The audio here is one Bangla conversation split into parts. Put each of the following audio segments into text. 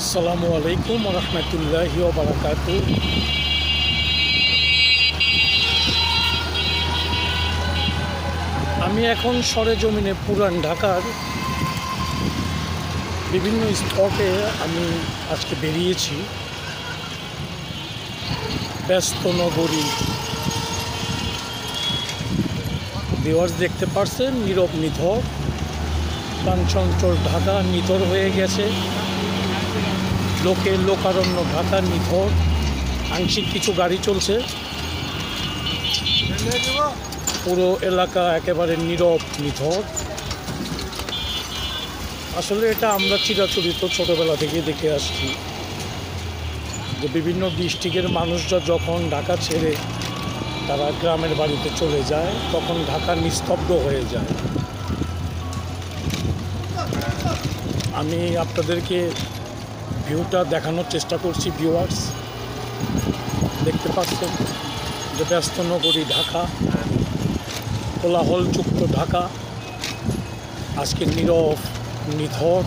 আসসালামু আলাইকুম ওয়া রাহমাতুল্লাহি ওয়া বারাকাতুহু। আমি এখন সরেজমিনে পুরান ঢাকার বিভিন্ন স্পটে আমি আজকে বেরিয়েছি। ব্যস্ত নগরী, ভিউয়ার্স দেখতে পারছেন, নীরব নিথর, প্রাণচঞ্চল ঢাকা নিথর হয়ে গেছে। লোকের লোকারণ্য ঢাকা নিথর। আংশিক কিছু গাড়ি চলছে, পুরো এলাকা একেবারে নীরব নিথর। আসলে এটা আমরা চিরাচরিত ছোটোবেলা থেকে দেখে আসছি যে বিভিন্ন ডিস্ট্রিক্টের মানুষরা যখন ঢাকা ছেড়ে তারা গ্রামের বাড়িতে চলে যায়, তখন ঢাকা নিস্তব্ধ হয়ে যায়। আমি আপনাদেরকে ভিউটা দেখানোর চেষ্টা করছি। ভিউয়ার্স দেখতে পাচ্ছেন যে ব্যস্ত নগরী ঢাকা, কোলাহলযুক্ত ঢাকা আজকে নীরব নিথর,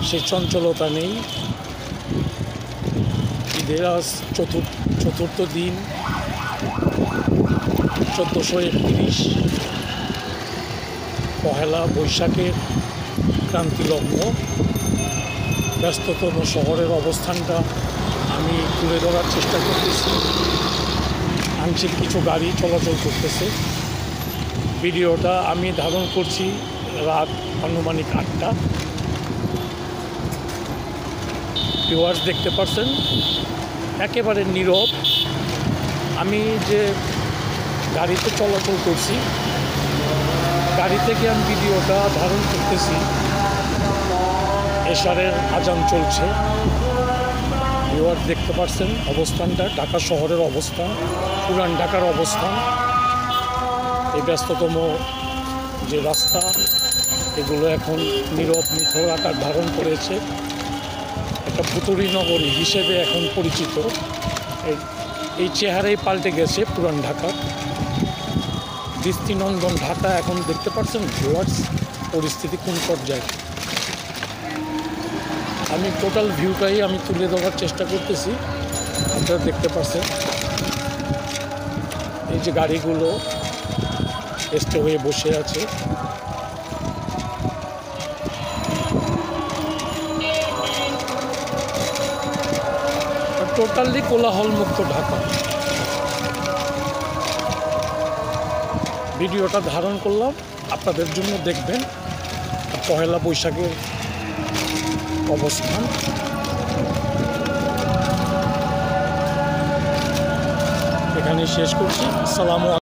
সে চঞ্চলতা নেই। ঈদের আজ চতুর্থ দিন, 1431, পহেলা বৈশাখের ক্রান্তিলগ্ন। ব্যস্ততম শহরের অবস্থানটা আমি তুলে ধরার চেষ্টা করতেছি। আংশিক কিছু গাড়ি চলাচল করতেছে। ভিডিওটা আমি ধারণ করছি রাত আনুমানিক 8টা। ভিউয়ার্স দেখতে পাচ্ছেন একেবারে নীরব। আমি যে গাড়িতে চলাচল করছি, গাড়ি থেকে আমি ভিডিওটা ধারণ করতেছি। এশারের আজান চলছে। ভিউয়ার্স দেখতে পাচ্ছেন অবস্থানটা, ঢাকা শহরের অবস্থান, পুরান ঢাকার অবস্থান। এই ব্যস্ততম যে রাস্তা, এগুলো এখন নীরব নিথর আকার ধারণ করেছে। একটা ভুতুড়ি নগরী হিসেবে এখন পরিচিত। এই চেহারাই পাল্টে গেছে পুরান ঢাকা। দৃষ্টিনন্দন ঢাকা এখন দেখতে পাচ্ছেন ভিউয়ার্স পরিস্থিতি কোন পর্যায়ে। আমি টোটাল ভিউটাই আমি তুলে দেওয়ার চেষ্টা করতেছি। আপনারা দেখতে পাচ্ছেন এই যে গাড়িগুলো স্টে হয়ে বসে আছে। টোটালি কোলাহলমুক্ত ঢাকা। ভিডিওটা ধারণ করলাম আপনাদের জন্য, দেখবেন পহেলা বৈশাখের অবস্থান। এখানে শেষ করছি। আসসালামু আলাইকুম।